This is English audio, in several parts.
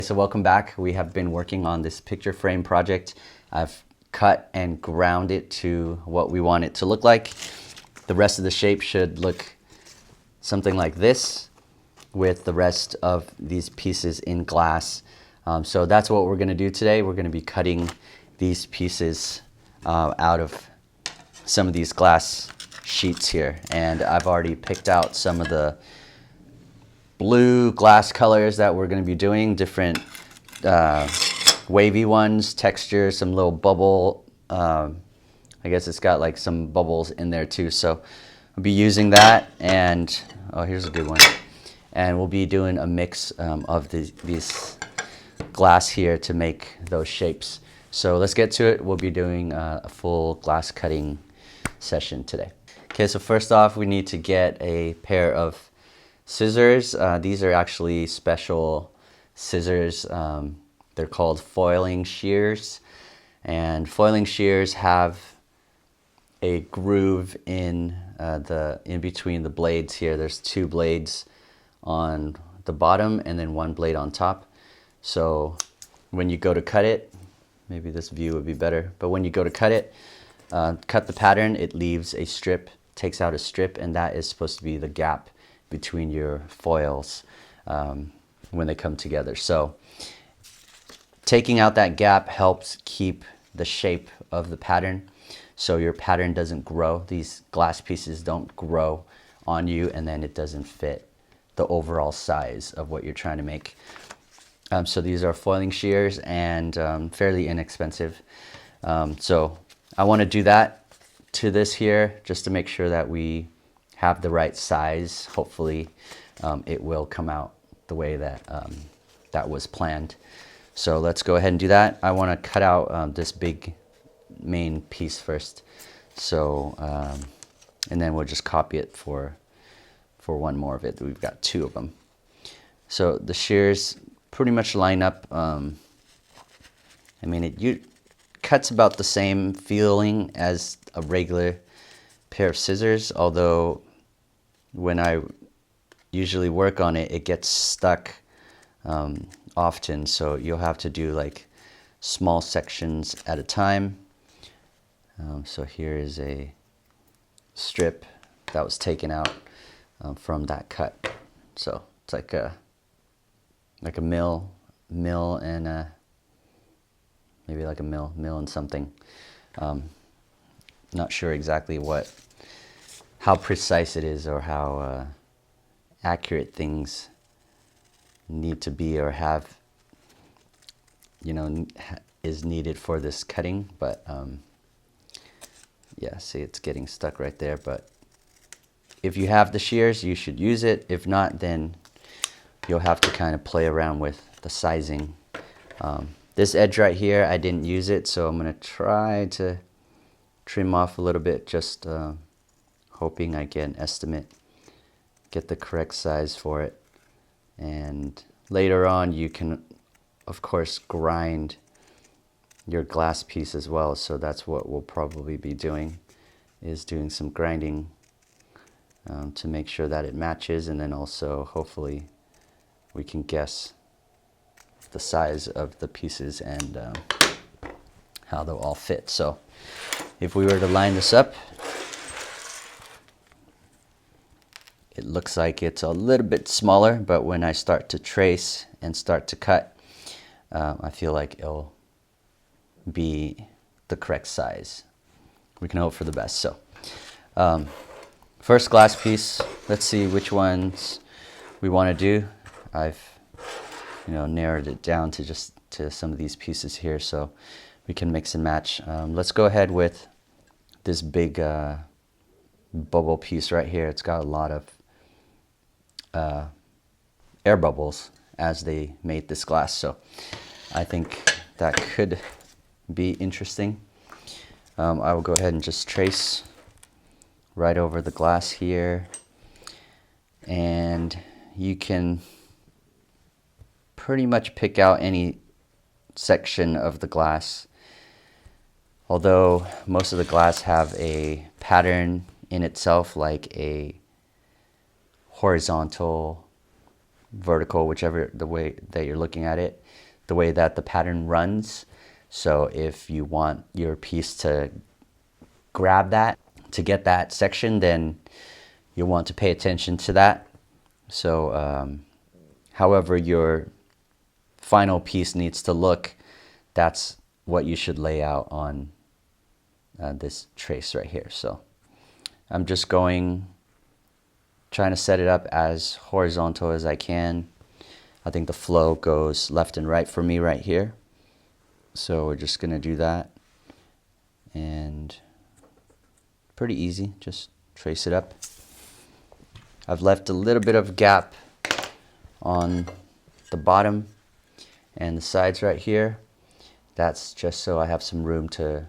So welcome back. We have been working on this picture frame project. I've cut and ground it to what we want it to look like. The rest of the shape should look something like this with the rest of these pieces in glass. So that's what we're going to do today. We're going to be cutting these pieces out of some of these glass sheets here. And I've already picked out some of the blue glass colors that we're going to be doing, different wavy ones, textures, some little bubble. I guess it's got like some bubbles in there too. So I'll be using that, and oh, here's a good one. And we'll be doing a mix of these glass here to make those shapes. So let's get to it. We'll be doing a full glass cutting session today. Okay, so first off, we need to get a pair of scissors. These are actually special scissors. They're called foiling shears, and foiling shears have a groove in between the blades here. There's two blades on the bottom and then one blade on top. So when you go to cut it, maybe this view would be better, but when you go to cut it, cut the pattern, it leaves a strip, takes out a strip, and that is supposed to be the gap between your foils when they come together. So taking out that gap helps keep the shape of the pattern, so your pattern doesn't grow. These glass pieces don't grow on you, and then it doesn't fit the overall size of what you're trying to make. So these are foiling shears, and fairly inexpensive. So I want to do that to this here just to make sure that we have the right size. Hopefully it will come out the way that that was planned. So let's go ahead and do that. I want to cut out this big main piece first. So and then we'll just copy it for one more of it. We've got two of them. So the shears pretty much line up. I mean, it cuts about the same feeling as a regular pair of scissors, although when I usually work on it, it gets stuck often, so you'll have to do like small sections at a time. So here is a strip that was taken out from that cut. So it's like a mill and maybe like a mill and something. Not sure exactly how precise it is or how accurate things need to be or have, is needed for this cutting. But yeah, see, it's getting stuck right there. But if you have the shears, you should use it. If not, then you'll have to kind of play around with the sizing. This edge right here, I didn't use it, so I'm going to try to trim off a little bit, just hoping I get an estimate, get the correct size for it. And later on, you can, of course, grind your glass piece as well. So that's what we'll probably be doing, is doing some grinding to make sure that it matches, and then also hopefully we can guess the size of the pieces and how they'll all fit. So if we were to line this up, it looks like it's a little bit smaller, but when I start to trace and start to cut, I feel like it'll be the correct size. We can hope for the best. So first glass piece, let's see which ones we want to do. I've narrowed it down to some of these pieces here, so we can mix and match. Let's go ahead with this big bubble piece right here. It's got a lot of air bubbles as they made this glass, so I think that could be interesting. I will go ahead and just trace right over the glass here, and you can pretty much pick out any section of the glass, although most of the glass have a pattern in itself, like a horizontal vertical, whichever the way that you're looking at it, the way that the pattern runs. So if you want your piece to grab that, to get that section, then you'll want to pay attention to that. So however your final piece needs to look, that's what you should lay out on this trace right here. So I'm just trying to set it up as horizontal as I can. I think the flow goes left and right for me right here. So we're just gonna do that, and pretty easy, just trace it up. I've left a little bit of gap on the bottom and the sides right here. That's just so I have some room to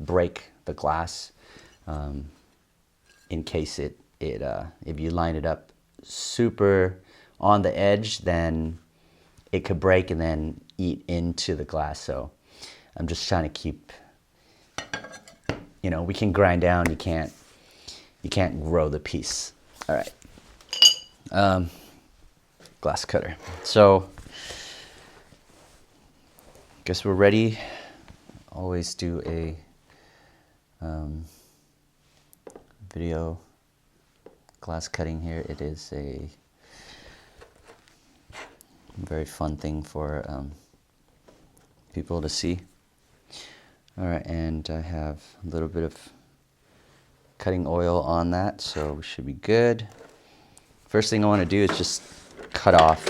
break the glass in case if you line it up super on the edge, then it could break and then eat into the glass. So I'm just trying to keep, we can grind down, you can't grow the piece. All right, glass cutter. So guess we're ready. Always do a video glass cutting here. It is a very fun thing for people to see. All right, and I have a little bit of cutting oil on that, so we should be good. First thing I want to do is just cut off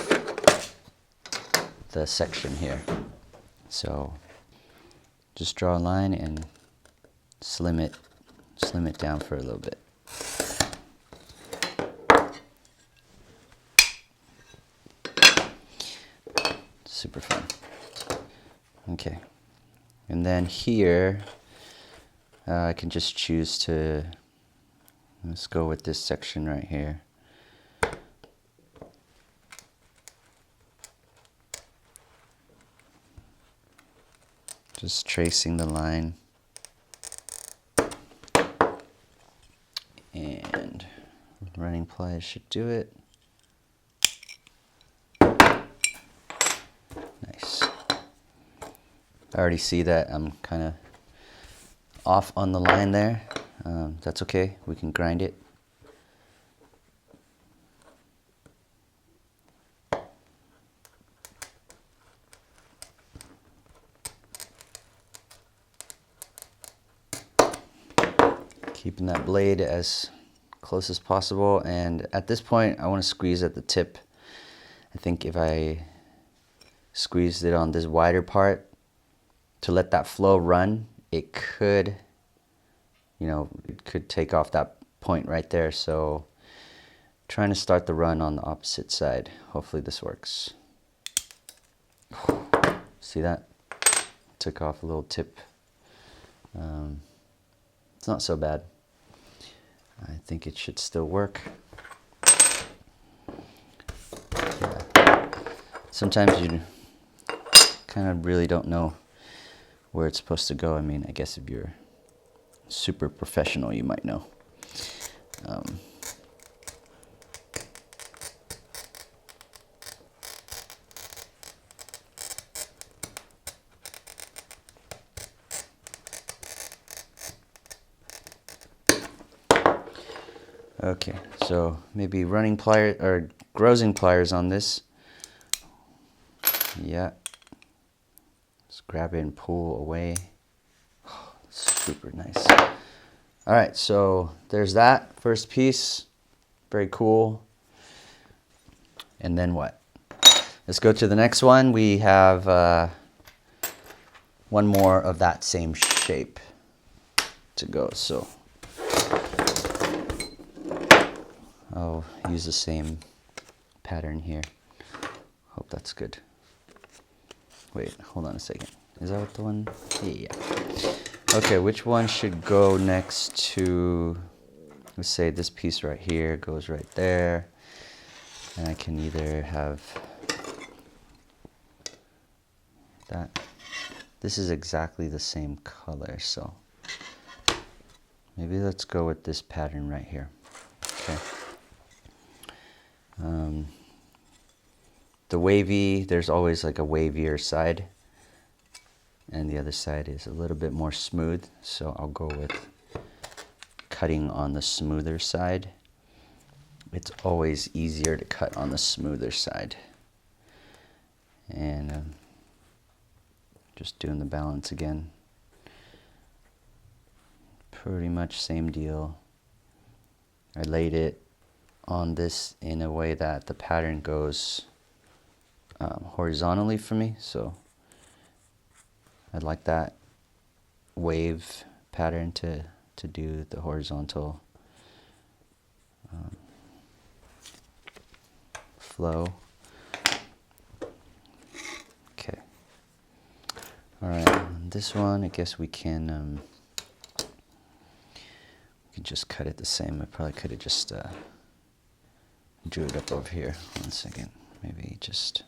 the section here. So just draw a line and slim it down for a little bit. Super fun. Okay, and then here I can just choose to, let's go with this section right here. Just tracing the line, and running pliers should do it. Nice. I already see that I'm kind of off on the line there. That's okay, we can grind it. Keeping that blade as close as possible, and at this point I want to squeeze at the tip. I think if I squeezed it on this wider part to let that flow run, it could, it could take off that point right there. So trying to start the run on the opposite side. Hopefully this works. See that? Took off a little tip. It's not so bad. I think it should still work. Yeah. Sometimes you kind of really don't know where it's supposed to go. I mean, I guess if you're super professional, you might know. Okay, so maybe running pliers or grousing pliers on this. Yeah. Just grab it and pull away. Oh, super nice. All right, so there's that first piece. Very cool. And then what? Let's go to the next one. We have one more of that same shape to go. So I'll use the same pattern here. Hope that's good. Wait, hold on a second. Is that the one? Yeah. Okay, which one should go next to, let's say this piece right here goes right there. And I can either have that. This is exactly the same color, so maybe let's go with this pattern right here. Okay. the wavy, there's always like a wavier side, and the other side is a little bit more smooth, so I'll go with cutting on the smoother side. It's always easier to cut on the smoother side. And just doing the balance again. Pretty much same deal. I laid it on this in a way that the pattern goes horizontally for me, so I like that wave pattern to do the horizontal flow. Okay. All right. This one, I guess we can just cut it the same. I probably could have just drew it up over here. 1 second. Maybe just,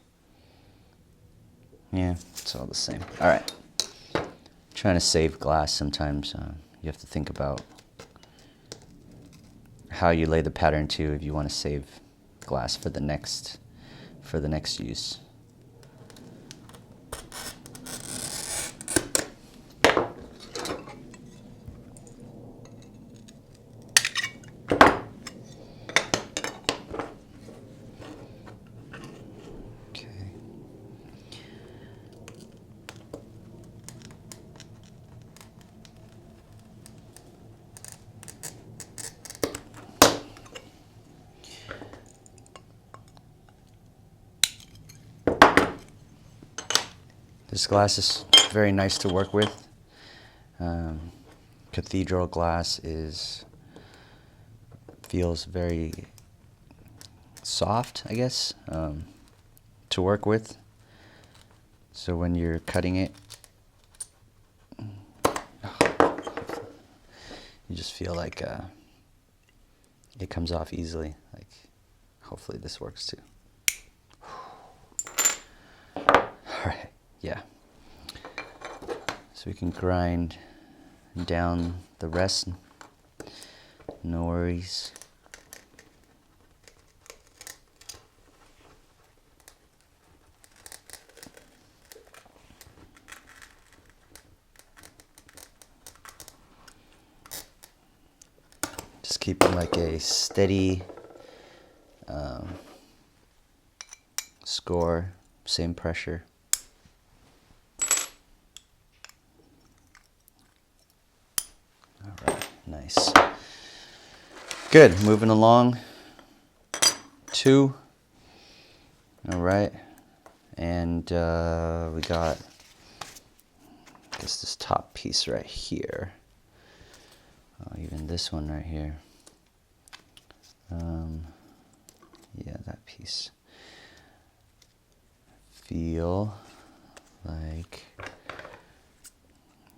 yeah, it's all the same. All right. Trying to save glass sometimes. You have to think about how you lay the pattern too if you want to save glass for the next use. This glass is very nice to work with. Cathedral glass feels very soft, I guess, to work with. So when you're cutting it, you just feel like it comes off easily. Like, hopefully this works too. All right. Yeah. So we can grind down the rest. No worries. Just keeping like a steady score, same pressure. Nice. Good. Moving along. 2. All right. And we got, I guess, this top piece right here. Even this one right here. Yeah, that piece. Feel like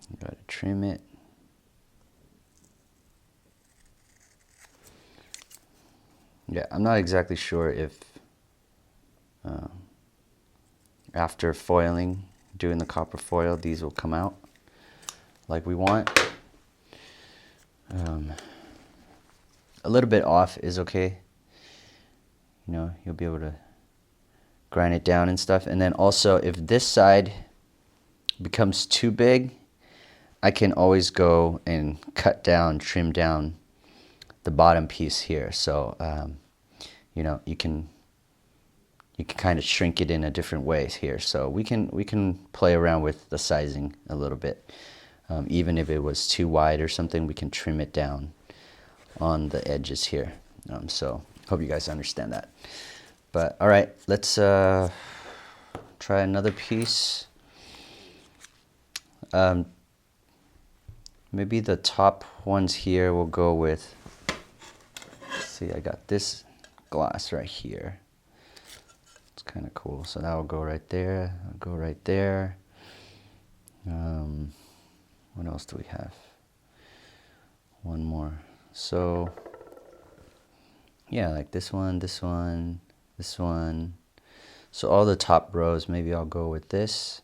you gotta trim it. Yeah, I'm not exactly sure if after foiling, doing the copper foil, these will come out like we want. A little bit off is okay. You know, you'll be able to grind it down and stuff. And then also, if this side becomes too big, I can always go and cut down, trim down the bottom piece here. So, you know, you can kind of shrink it in a different way here. So we can play around with the sizing a little bit. Even if it was too wide or something, we can trim it down on the edges here. So hope you guys understand that. But all right, let's try another piece. Maybe the top ones here we'll go with. Let's see, I got this glass right here. It's kind of cool. So that will go right there. I'll go right there. What else do we have? One more. So yeah, like this one, this one, this one. So all the top rows, maybe I'll go with this.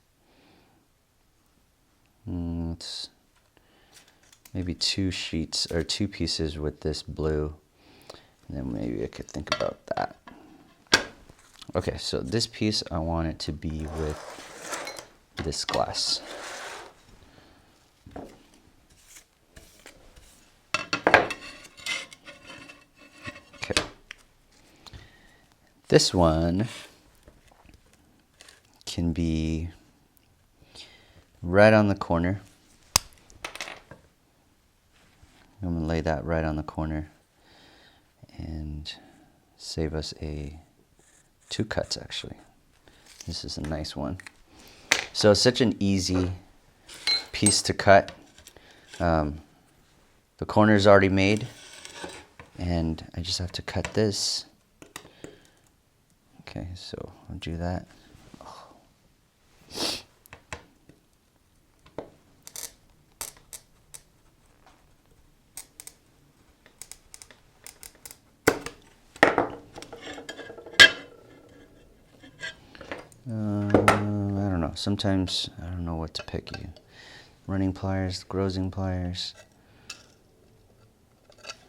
It's maybe 2 sheets or 2 pieces with this blue. And then maybe I could think about that. Okay, so this piece, I want it to be with this glass. Okay. This one can be right on the corner. I'm going to lay that right on the corner and save us two cuts actually. This is a nice one. So it's such an easy piece to cut. The corner is already made and I just have to cut this. Okay, so I'll do that. I don't know. Sometimes I don't know what to pick. Running pliers, grossing pliers.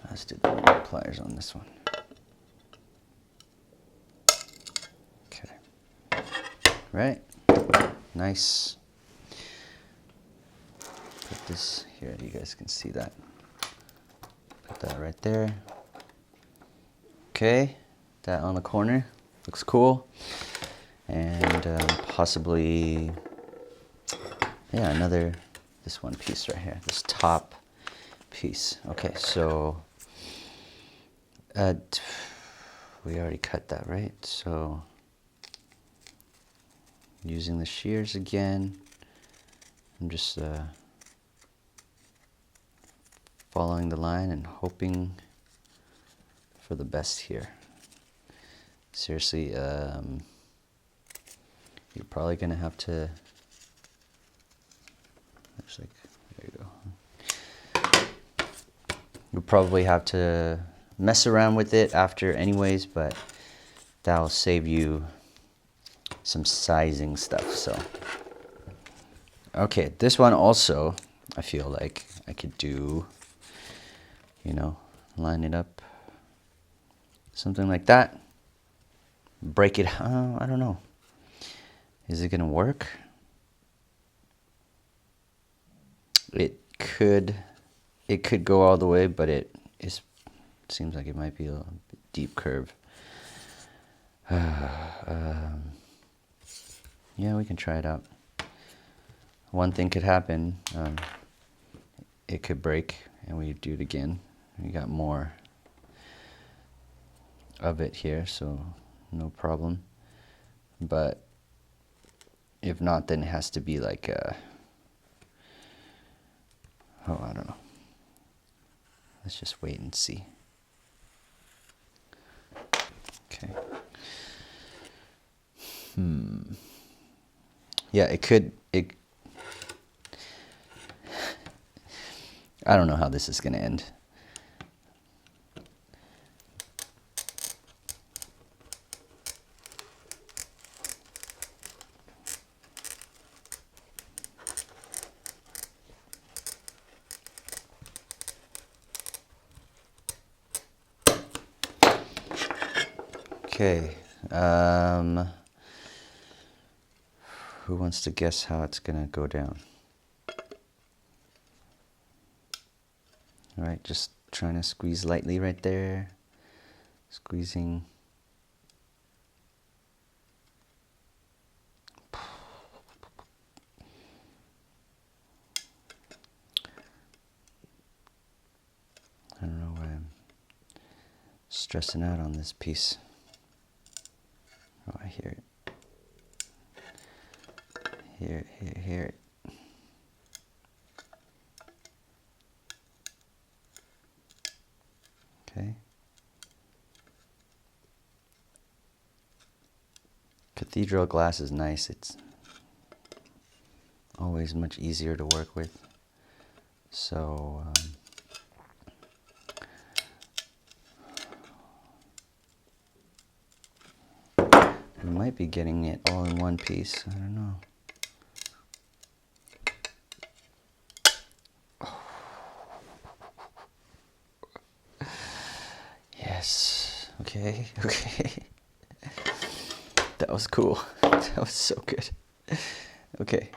Let's do the running pliers on this one. Okay. Right. Nice. Put this here. You guys can see that. Put that right there. Okay. That on the corner. Looks cool. And possibly, yeah, this one piece right here, this top piece. Okay, so we already cut that, right? So using the shears again, I'm just following the line and hoping for the best here. Seriously, you're probably gonna have to. There you go. You'll probably have to mess around with it after, anyways, but that'll save you some sizing stuff. So, okay, this one also, I feel like I could do, line it up, something like that. Break it. I don't know. Is it gonna work? It could go all the way, but it seems like it might be a deep curve. Yeah, we can try it out. One thing could happen. It could break, and we do it again. We got more of it here, so no problem. But if not, then it has to be like I don't know. Let's just wait and see. Okay. Yeah, I don't know how this is going to end. Okay. Who wants to guess how it's going to go down? All right, just trying to squeeze lightly right there. Squeezing. I don't know why I'm stressing out on this piece. Oh, I hear it. Hear it. Okay. Cathedral glass is nice. It's always much easier to work with. So, we might be getting it all in one piece. I don't know. Yes. Okay. Okay. was cool. That was so good. Okay,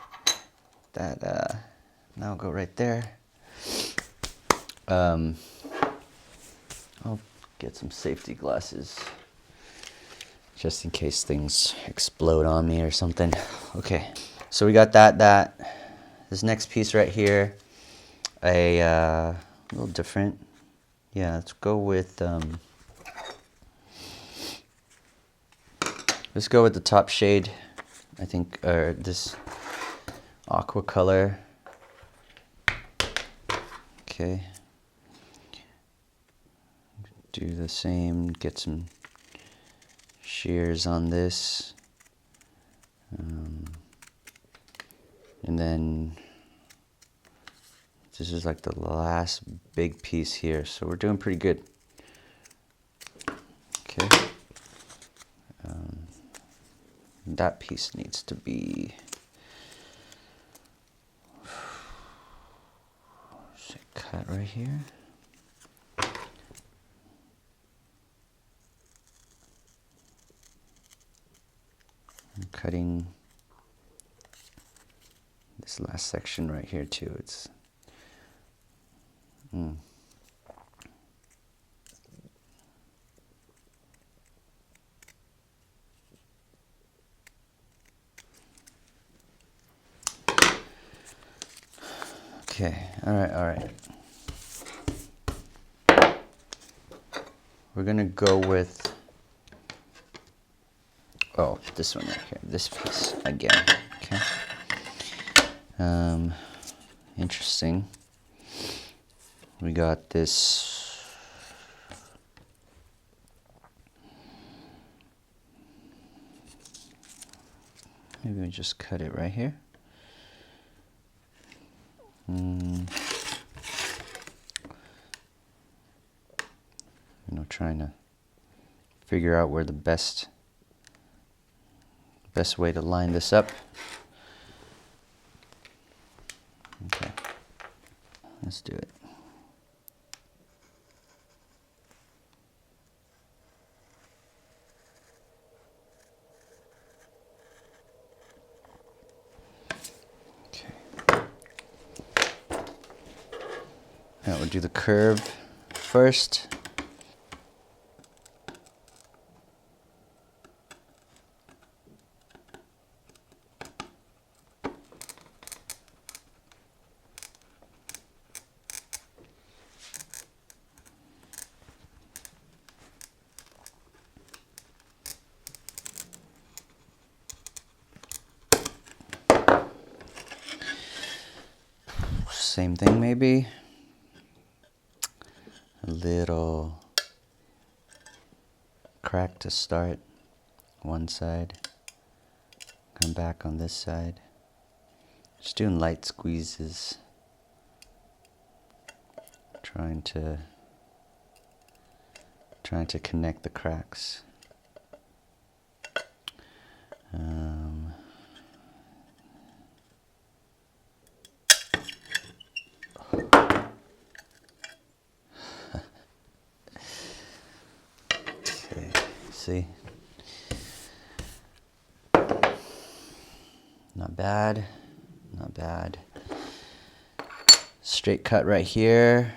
that now go right there. I'll get some safety glasses just in case things explode on me or something. Okay, so we got this next piece right here, a little different. Yeah, let's go with the top shade, I think, or this aqua color. Okay, do the same, get some shears on this, and then this is like the last big piece here, so we're doing pretty good. Okay, that piece needs to be cut right here. I'm cutting this last section right here too. It's okay. All right. We're gonna go with this one right here. This piece again. Okay. Interesting. We got this. Maybe we just cut it right here. Trying to figure out where the best way to line this up. Okay, let's do it. Okay. Now we'll do the curve first. Same thing, maybe a little crack to start one side, come back on this side, just doing light squeezes, trying to connect the cracks. Okay, see? Not bad, not bad. Straight cut right here.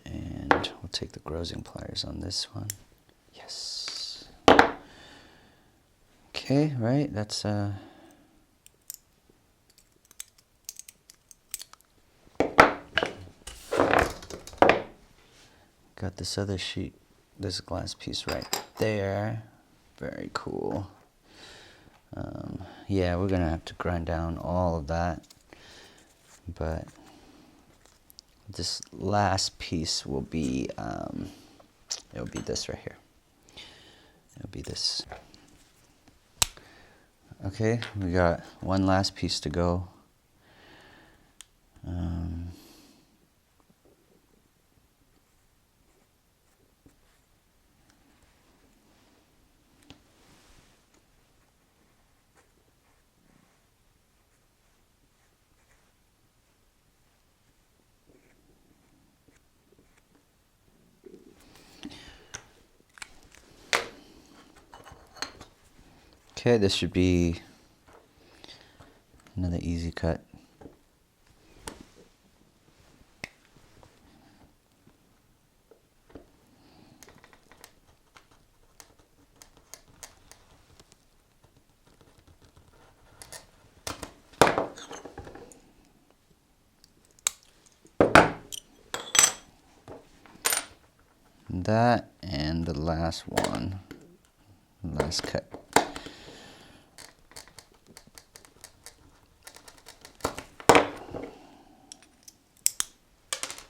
And we'll take the grazing pliers on this one. Yes. Okay, right, that's got this other sheet, this glass piece right there. Very cool. Yeah, we're gonna have to grind down all of that, but this last piece will be it'll be this right here. It'll be this. Okay, we got one last piece to go. Okay, this should be another easy cut. That and the last one, last cut.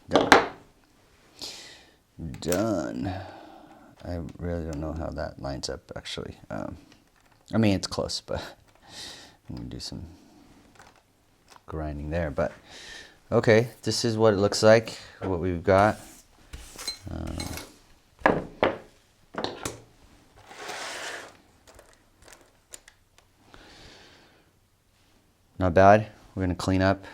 Done. Done. I really don't know how that lines up actually. I mean, it's close, but I'm gonna do some grinding there. But okay, this is what it looks like, what we've got. Not bad. We're gonna clean up.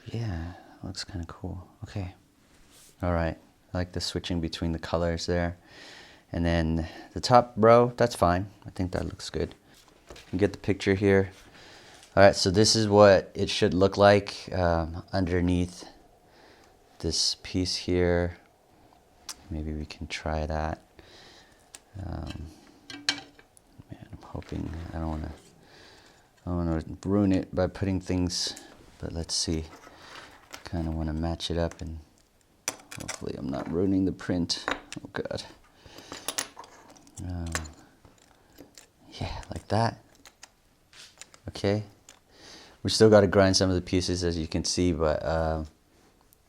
Yeah, looks kind of cool. Okay. All right. I like the switching between the colors there. And then the top row, that's fine. I think that looks good. You get the picture here. All right, so this is what it should look like underneath this piece here. Maybe we can try that. Man, I'm hoping I don't want to ruin it by putting things, but let's see. Kind of want to match it up, and hopefully I'm not ruining the print. Oh God. Yeah, like that. Okay. We still got to grind some of the pieces, as you can see, but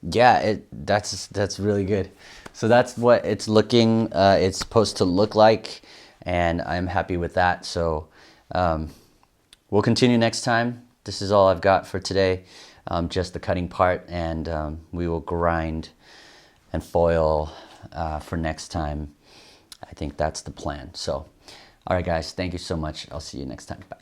yeah, that's really good. So that's what it's looking. It's supposed to look like, and I'm happy with that. So we'll continue next time. This is all I've got for today, just the cutting part, and we will grind and foil for next time. I think that's the plan. So, all right, guys, thank you so much. I'll see you next time. Bye.